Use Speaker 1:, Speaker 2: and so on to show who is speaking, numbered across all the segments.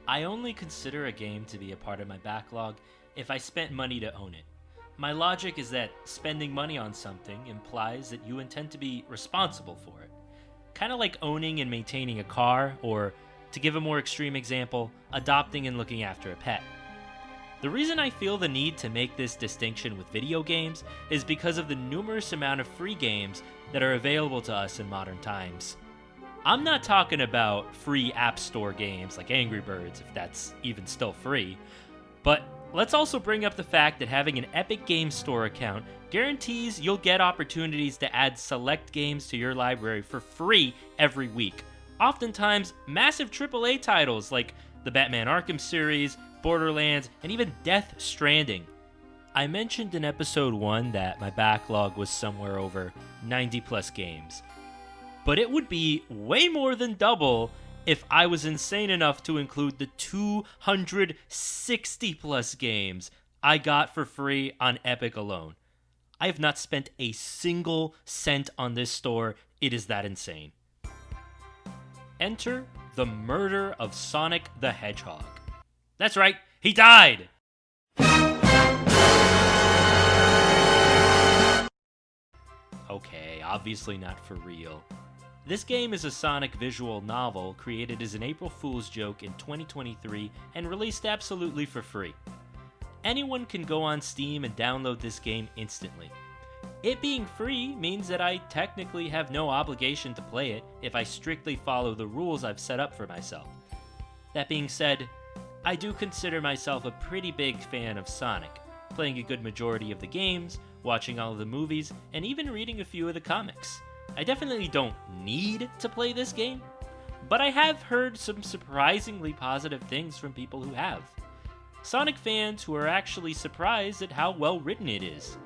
Speaker 1: I only consider a game to be a part of my backlog if I spent money to own it. My logic is that spending money on something implies that you intend to be responsible for it. Kind of like owning and maintaining a car, or, to give a more extreme example, adopting and looking after a pet. The reason I feel the need to make this distinction with video games is because of the numerous amount of free games that are available to us in modern times. I'm not talking about free App Store games like Angry Birds, if that's even still free, but let's also bring up the fact that having an Epic Games Store account guarantees you'll get opportunities to add select games to your library for free every week. Oftentimes, massive AAA titles like the Batman Arkham series, Borderlands, and even Death Stranding. I mentioned in episode 1 that my backlog was somewhere over 90 plus games. But it would be way more than double if I was insane enough to include the 260 plus games I got for free on Epic alone. I have not spent a single cent on this store. It is that insane. Enter the murder of Sonic the Hedgehog. That's right, he died! Okay, obviously not for real. This game is a Sonic visual novel created as an April Fool's joke in 2023 and released absolutely for free. Anyone can go on Steam and download this game instantly. It being free means that I technically have no obligation to play it if I strictly follow the rules I've set up for myself. That being said, I do consider myself a pretty big fan of Sonic, playing a good majority of the games, watching all of the movies, and even reading a few of the comics. I definitely don't need to play this game, but I have heard some surprisingly positive things from people who have. Sonic fans who are actually surprised at how well written it is.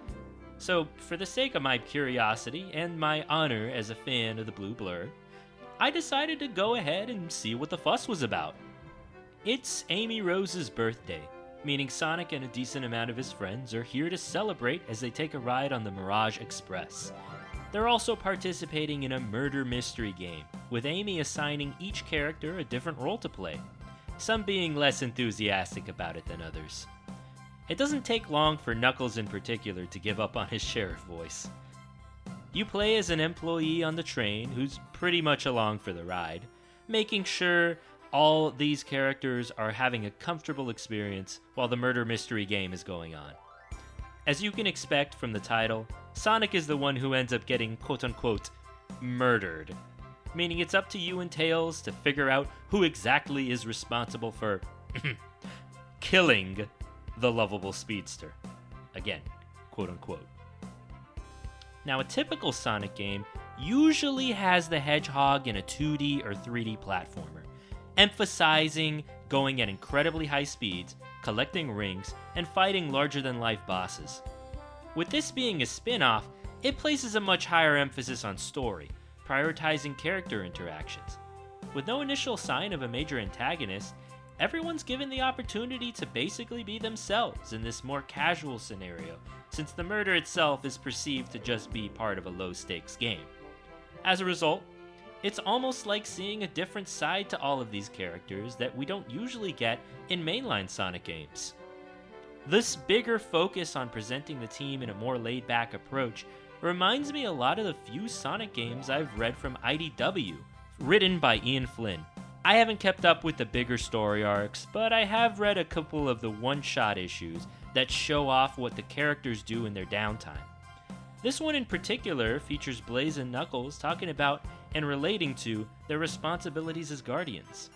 Speaker 1: So, for the sake of my curiosity and my honor as a fan of the Blue Blur, I decided to go ahead and see what the fuss was about. It's Amy Rose's birthday, meaning Sonic and a decent amount of his friends are here to celebrate as they take a ride on the Mirage Express. They're also participating in a murder mystery game, with Amy assigning each character a different role to play, some being less enthusiastic about it than others. It doesn't take long for Knuckles in particular to give up on his sheriff voice. You play as an employee on the train who's pretty much along for the ride, making sure all these characters are having a comfortable experience while the murder mystery game is going on. As you can expect from the title, Sonic is the one who ends up getting quote-unquote murdered, meaning it's up to you and Tails to figure out who exactly is responsible for killing the lovable speedster. Again, quote-unquote. Now, a typical Sonic game usually has the Hedgehog in a 2D or 3D platformer, emphasizing going at incredibly high speeds, collecting rings, and fighting larger-than-life bosses. With this being a spin-off, it places a much higher emphasis on story, prioritizing character interactions. With no initial sign of a major antagonist, everyone's given the opportunity to basically be themselves in this more casual scenario, since the murder itself is perceived to just be part of a low-stakes game. As a result, it's almost like seeing a different side to all of these characters that we don't usually get in mainline Sonic games. This bigger focus on presenting the team in a more laid-back approach reminds me a lot of the few Sonic games I've read from IDW, written by Ian Flynn. I haven't kept up with the bigger story arcs, but I have read a couple of the one-shot issues that show off what the characters do in their downtime. This one in particular features Blaze and Knuckles talking about and relating to their responsibilities as guardians.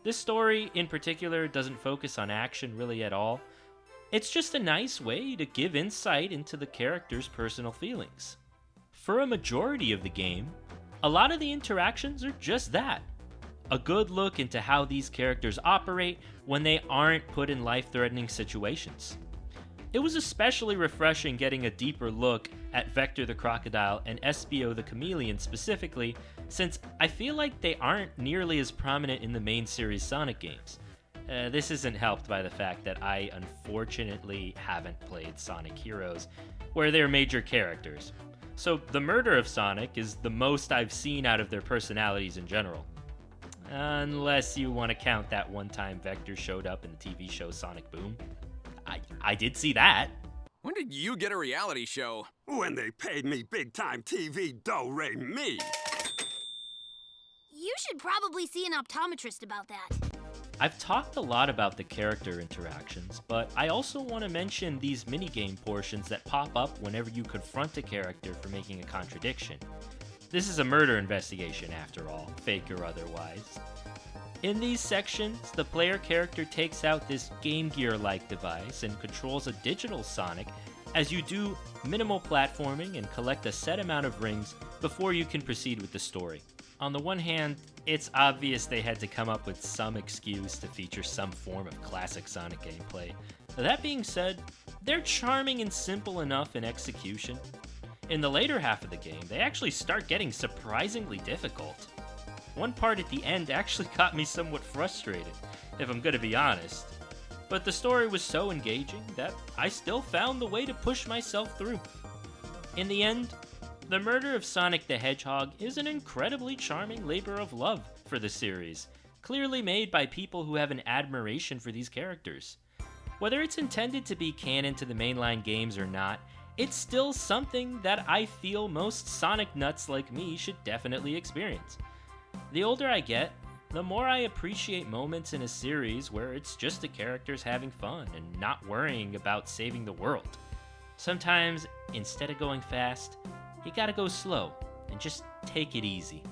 Speaker 1: This story in particular doesn't focus on action really at all. It's just a nice way to give insight into the characters' personal feelings. For a majority of the game, a lot of the interactions are just that. A good look into how these characters operate when they aren't put in life-threatening situations. It was especially refreshing getting a deeper look at Vector the Crocodile and Espio the Chameleon specifically, since I feel like they aren't nearly as prominent in the main series Sonic games. This isn't helped by the fact that I unfortunately haven't played Sonic Heroes, where they're major characters. So the murder of Sonic is the most I've seen out of their personalities in general. Unless you want to count that one time Vector showed up in the TV show Sonic Boom. I did see that.
Speaker 2: When did you get a reality show?
Speaker 3: When they paid me big-time TV do-re-mi.
Speaker 4: You should probably see an optometrist about that.
Speaker 1: I've talked a lot about the character interactions, but I also want to mention these minigame portions that pop up whenever you confront a character for making a contradiction. This is a murder investigation after all, fake or otherwise. In these sections, the player character takes out this Game Gear-like device and controls a digital Sonic as you do minimal platforming and collect a set amount of rings before you can proceed with the story. On the one hand, it's obvious they had to come up with some excuse to feature some form of classic Sonic gameplay. That being said, they're charming and simple enough in execution. In the later half of the game, they actually start getting surprisingly difficult. One part at the end actually got me somewhat frustrated, if I'm gonna be honest. But the story was so engaging that I still found the way to push myself through. In the end, the murder of Sonic the Hedgehog is an incredibly charming labor of love for the series, clearly made by people who have an admiration for these characters. Whether it's intended to be canon to the mainline games or not, it's still something that I feel most Sonic nuts like me should definitely experience. The older I get, the more I appreciate moments in a series where it's just the characters having fun and not worrying about saving the world. Sometimes, instead of going fast, you gotta go slow and just take it easy.